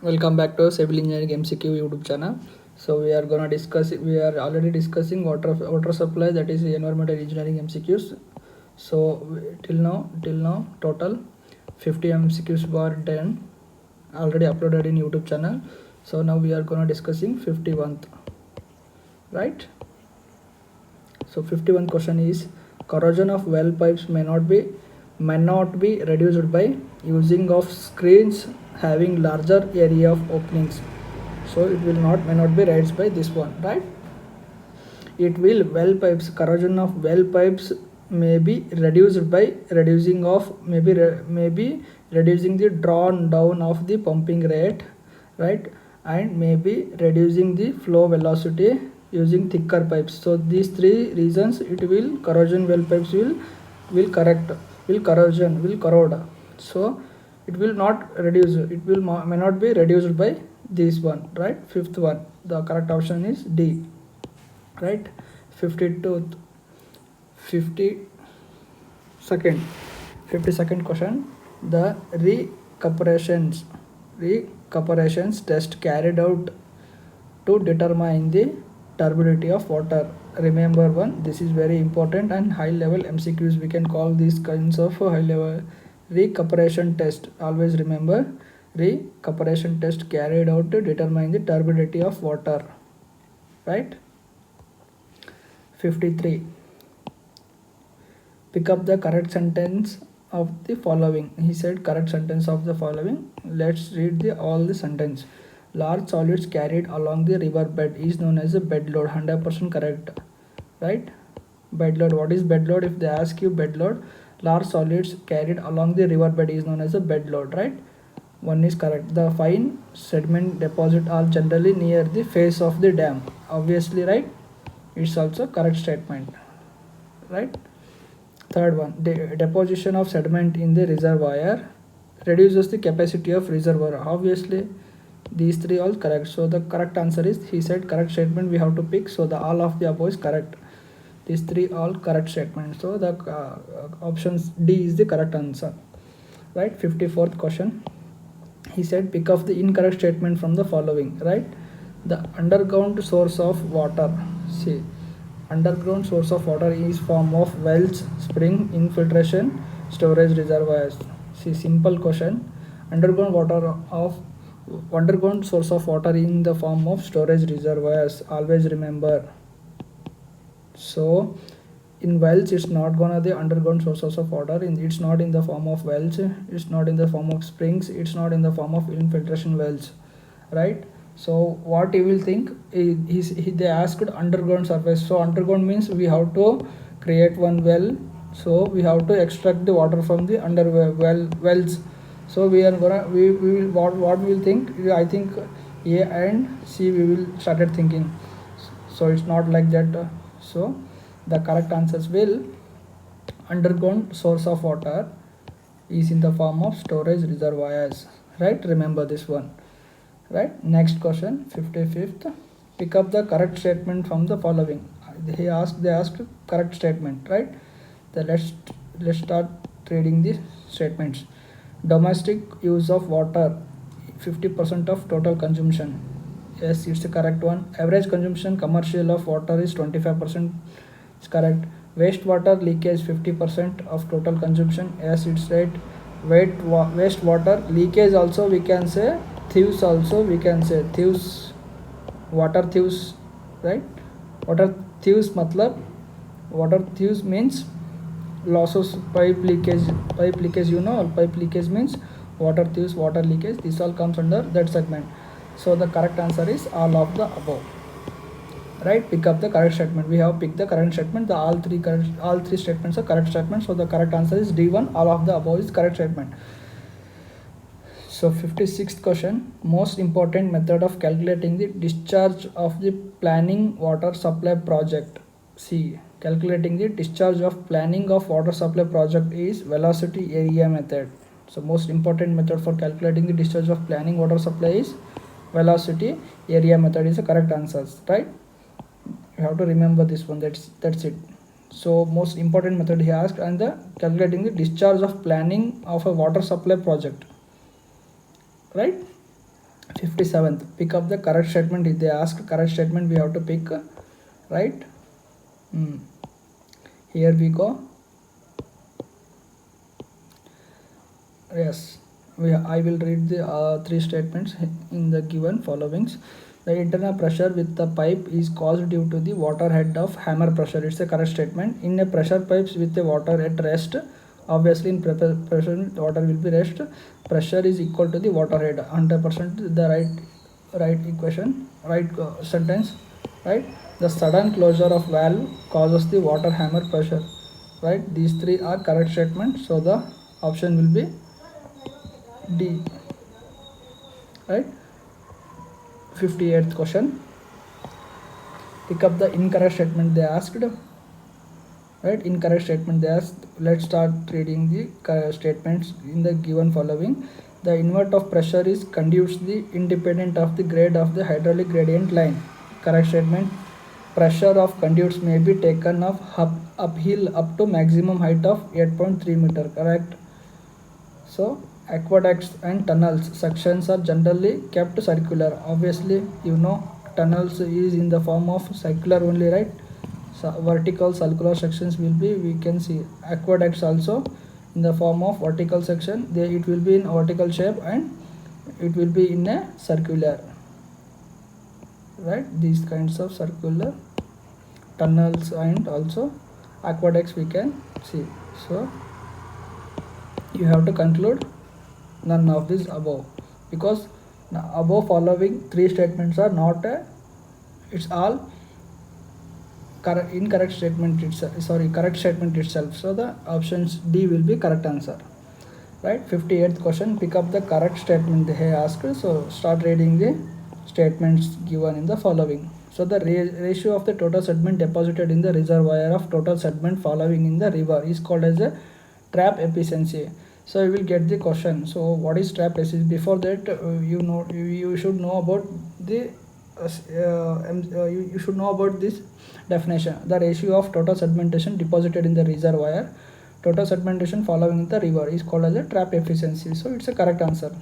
Welcome back to Civil Engineering MCQ YouTube channel. So we are gonna discuss. We are already discussing water supply, that is environmental engineering MCQs. So till now total 50 MCQs were done, already uploaded in YouTube channel. So now we are gonna discussing 51th, right? So 51 question is corrosion of well pipes may not be reduced by using of screens having larger area of openings. So it may not be raised by this one, right? It will well pipes, corrosion of well pipes may be reduced by reducing of maybe reducing the drawn down of the pumping rate, right? And maybe reducing the flow velocity using thicker pipes. So these three reasons it will corrosion well pipes will corrode. So it will not reduce, it will may not be reduced by this one, right? Fifth one, the correct option is D, right? 52nd question, the recuperations test carried out to determine the turbidity of water. Remember one, this is very important and high level MCQs, we can call these kinds of high level recuperation test. Always remember, recuperation test carried out to determine the turbidity of water, right? 53, pick up the correct sentence of the following. He said correct sentence of the following. Let's read all the sentence. Large solids carried along the river bed is known as a bed load. 100% correct, right? Bed load. What is bed load? If they ask you bed load, large solids carried along the river bed is known as a bed load, right? One is correct. The fine sediment deposit are generally near the face of the dam. Obviously, right? It's also correct statement, right? Third one, deposition of sediment in the reservoir reduces the capacity of reservoir. Obviously these three all correct. So the correct answer is, he said correct statement we have to pick. So the all of the above is correct. These three all correct statements. So the options D is the correct answer, right? 54th question, he said pick up the incorrect statement from the following, right? The underground source of water. See, underground source of water is form of wells, spring, infiltration, storage reservoirs. See, simple question. Underground source of water in the form of storage reservoirs. Always remember. So in wells it's not gonna the underground sources of water. It's not in the form of wells, it's not in the form of springs, it's not in the form of infiltration wells, right? So what you will think, they asked underground surface. So underground means we have to create one well, so we have to extract the water from the wells. So we will what we will think, I think A and C we will started thinking. So it's not like that. So the correct answers will, underground source of water is in the form of storage reservoirs, right? Remember this one, right? Next question, 55th, pick up the correct statement from the following. They asked correct statement, right? Let's start reading the statements. Domestic use of water 50% of total consumption. Yes, it's the correct one. Average consumption commercial of water is 25%. It's correct. Wastewater leakage 50% of total consumption. Yes, it's right. Wastewater leakage also we can say. Thieves also we can say. Thieves, water thieves, right? Water thieves matlab, water thieves means losses, pipe leakage, pipe leakage means water thieves, water leakage, this all comes under that segment. So the correct answer is all of the above, right? Pick up the correct statement. We have picked the correct statement. All three statements are correct statements. So the correct answer is D1, all of the above is correct statement. So 56th question, most important method of calculating the discharge of the planning water supply project. See, calculating the discharge of planning of water supply project is velocity area method. So most important method for calculating the discharge of planning water supply is velocity area method is the correct answers, right? You have to remember this one. That's it. So most important method he asked, and the calculating the discharge of planning of a water supply project, right? 57th, pick up the correct statement. If they ask correct statement, we have to pick, right? Here we go. Yes, I will read the three statements in the given followings. The internal pressure with the pipe is caused due to the water head of hammer pressure. It's a correct statement. In a pressure pipes with the water at rest, obviously in pressure water will be rest. Pressure is equal to the water head. 100% the right equation, right sentence, right? The sudden closure of valve causes the water hammer pressure, right? These three are correct statements. So the option will be D, right? 58th question, pick up the incorrect statement they asked, right? Incorrect statement they asked. Let's start reading the statements in the given following. The invert of pressure is conductively independent of the grade of the hydraulic gradient line. Correct statement. Pressure of conduits may be taken uphill up to maximum height of 8.3 meter. Correct. So aqueducts and tunnels sections are generally kept circular. Obviously, tunnels is in the form of circular only, right? So vertical circular sections will be, we can see aqueducts also in the form of vertical section. It will be in vertical shape and it will be in a circular, right? These kinds of circular tunnels and also aqueducts we can see. So you have to conclude none of this above, because above following three statements are not it's all incorrect statement itself, correct statement itself. So the options D will be correct answer, right? 58th question, pick up the correct statement they asked. So start reading the statements given in the following. So the ratio of the total sediment deposited in the reservoir of total sediment following in the river is called as a trap efficiency. So you will get the question. So what is trap efficiency? Before that, you should know about the you should know about this definition. The ratio of total sedimentation deposited in the reservoir, total sedimentation following in the river, is called as a trap efficiency. So it's a correct answer.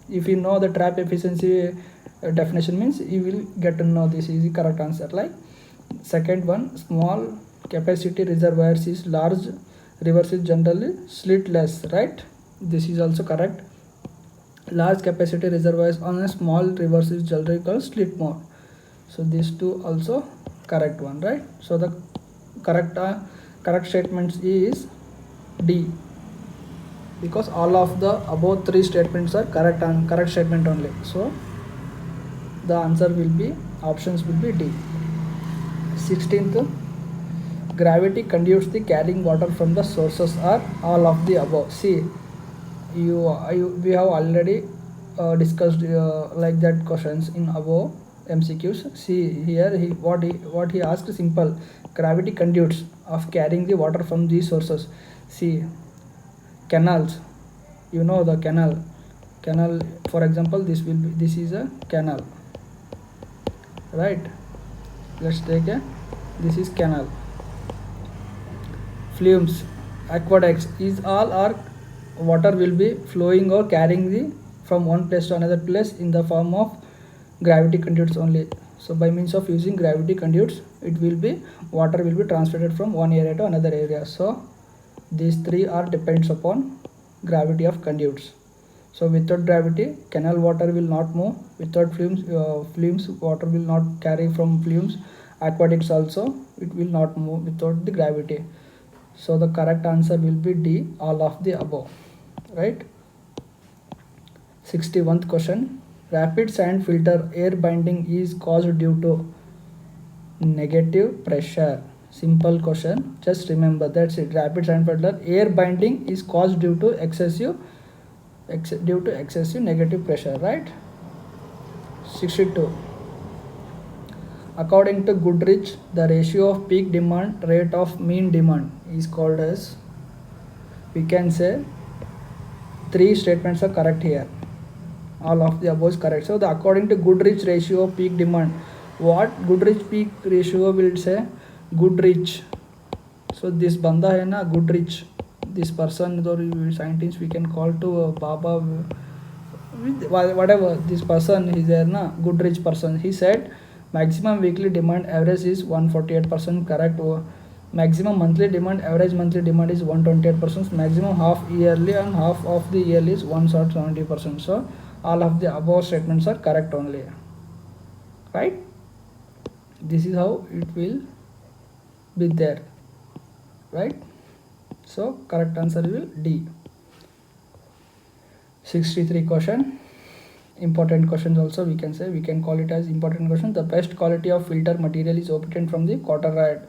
If you know the trap efficiency definition, means you will get to know this is the correct answer. Like second one, small capacity reservoirs is large rivers is generally slitless, right? This is also correct. Large capacity reservoirs on a small rivers is generally called slit mode. So these two also correct one, right? So the correct statements is D, because all of the above three statements are correct and correct statement only. So the answer will be, options will be D. 16th, gravity conduits the carrying water from the sources are all of the above. See, we have already discussed like that questions in above MCQs. See here, what he asked, simple, gravity conduits of carrying the water from these sources. See, canals, the canal, for example, this is a canal, right? Let's take this is canal. Flumes, aqueducts, is all are water will be flowing or carrying the from one place to another place in the form of gravity conduits only. So by means of using gravity conduits, it will be, water will be transferred from one area to another area. So these three are depends upon gravity of conduits. So without gravity, canal water will not move. Without flumes water will not carry from flumes. Aqueducts also, it will not move without the gravity. So the correct answer will be D, all of the above, right? 61st question, rapid sand filter air binding is caused due to negative pressure. Simple question, just remember, that's it. Rapid sand filter air binding is caused due to excessive negative pressure, right? 62, according to Goodrich, the ratio of peak demand rate of mean demand is called as, we can say, three statements are correct here. All of the above is correct. So the according to Goodrich ratio of peak demand, what Goodrich peak ratio will say? Goodrich. So this banda hai na, Goodrich, this person or scientist we can call to Baba with whatever this person is there na, good rich person, he said maximum weekly demand average is 148% correct. Maximum monthly demand, average monthly demand is 128%, maximum half yearly and half of the yearly is 170%. So all of the above statements are correct only, right? This is how it will be there, right? So correct answer will D. 63 question, important questions also we can say, we can call it as important question. The best quality of filter material is obtained from the cauterized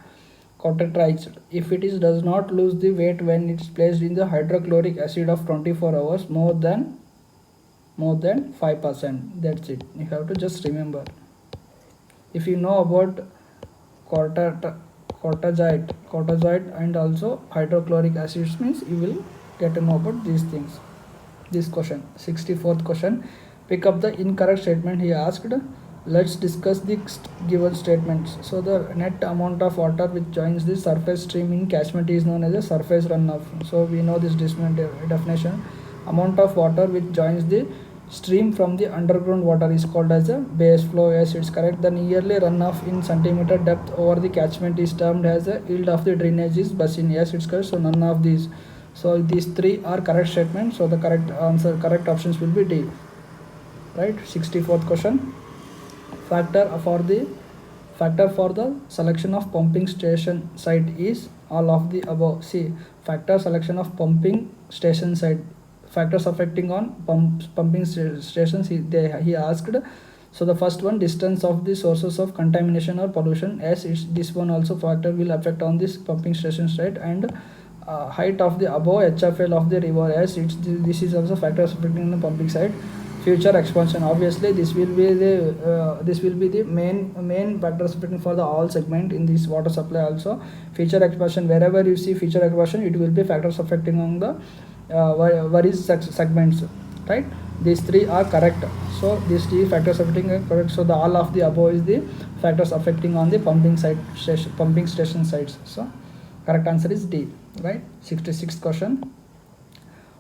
if it is does not lose the weight when it's placed in the hydrochloric acid of 24 hours more than 5%. That's it, you have to just remember. If you know about corticoid and also hydrochloric acids means you will get to know about these things. This question, 64th question, pick up the incorrect statement he asked. Let's discuss the given statements. So the net amount of water which joins the surface stream in catchment is known as a surface runoff. So we know this definition. Amount of water which joins the stream from the underground water is called as a base flow. Yes, it's correct. The yearly runoff in centimeter depth over the catchment is termed as a yield of the drainage is basin. Yes, it's correct. So none of these. So these three are correct statements. So the correct options will be D. Right. 64th question. Factor for the selection of pumping station site is all of the above. See, factor selection of pumping station site, factors affecting on pumping stations he asked. So the first one, distance of the sources of contamination or pollution, as it's this one also factor will affect on this pumping station site, and height of the above HFL of the river, as this is also factors affecting the pumping site. Future expansion, obviously this will be the main factors affecting for the all segment in this water supply also. Future expansion, wherever you see future expansion, it will be factors affecting on the various segments, right? These three are correct. So these three factors affecting are correct. So the all of the above is the factors affecting on the pumping station sites. So correct answer is D, right? 66th question.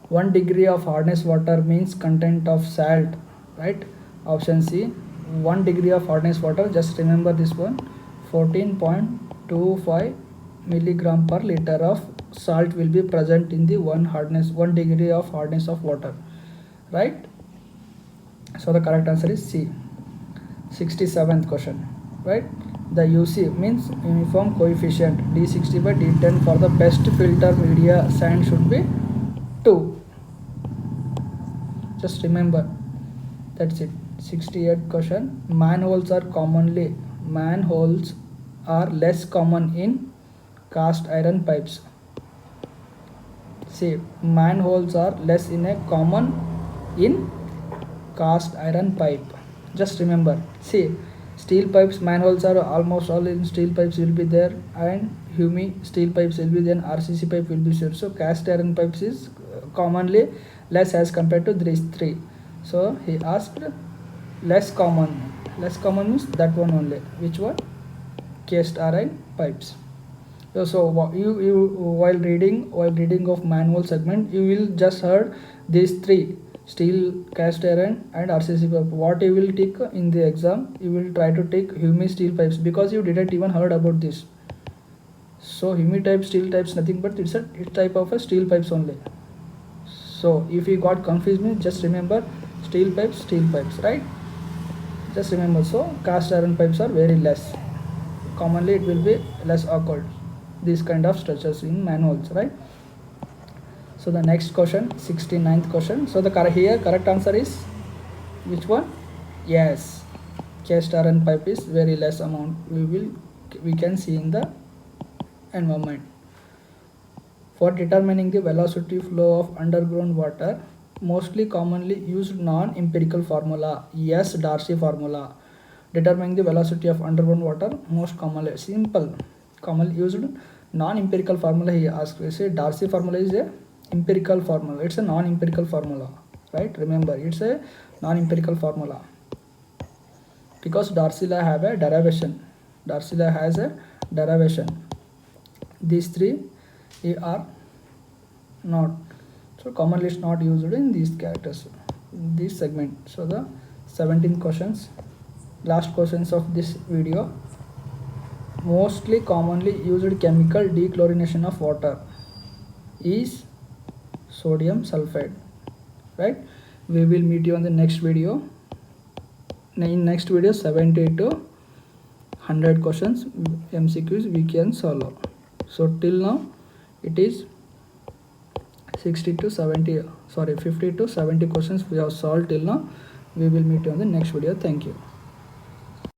1 degree of hardness water means content of salt, right? Option C, 1 degree of hardness water, just remember this one, 14.25 milligram per liter of salt will be present in the 1 degree of hardness of water, right? So the correct answer is C. 67th question, right? The UC means uniform coefficient, D60 by D10 for the best filter media sand should be 2. Just remember, that's it. 68th question, manholes are less common in cast iron pipes. See, manholes are less common in cast iron pipe. Just remember, see, steel pipes manholes are almost all in steel pipes will be there, and Humi steel pipes will be there, RCC pipe will be there. So cast iron pipes is commonly less as compared to these three. So he asked less common means that one only. Which one? Cast iron pipes. So you while reading of manual segment, you will just heard these three: steel, cast iron and RCC pipe. What you will take in the exam, you will try to take Humi steel pipes, because you didn't even heard about this. So Humi type steel types nothing but it's type of a steel pipes only. So if you got confused, just remember steel pipes, right? Just remember. So cast iron pipes are very less. Commonly it will be less occurred, these kind of structures in manuals, right? So the next question, 69th question. So the correct answer is which one? Yes, cast iron pipe is very less amount we can see in the environment. For determining the velocity flow of underground water, mostly commonly used non-empirical formula. Yes, Darcy formula. Determining the velocity of underground water, most commonly commonly used non-empirical formula he asked. We say Darcy formula is a empirical formula. It's a non-empirical formula, right? Remember, it's a non-empirical formula, because Darcy law have a derivation. Darcy law has a derivation. These three are not, so commonly it's not used in these characters. this segment. So the 17 questions, last questions of this video. Mostly commonly used chemical dechlorination of water is sodium sulfide, right? We will meet you on the next video. In next video 70 to 100 questions MCQs we can solve. So till now it is 50 to 70 questions we have solved till now. We will meet you on the next video. Thank you.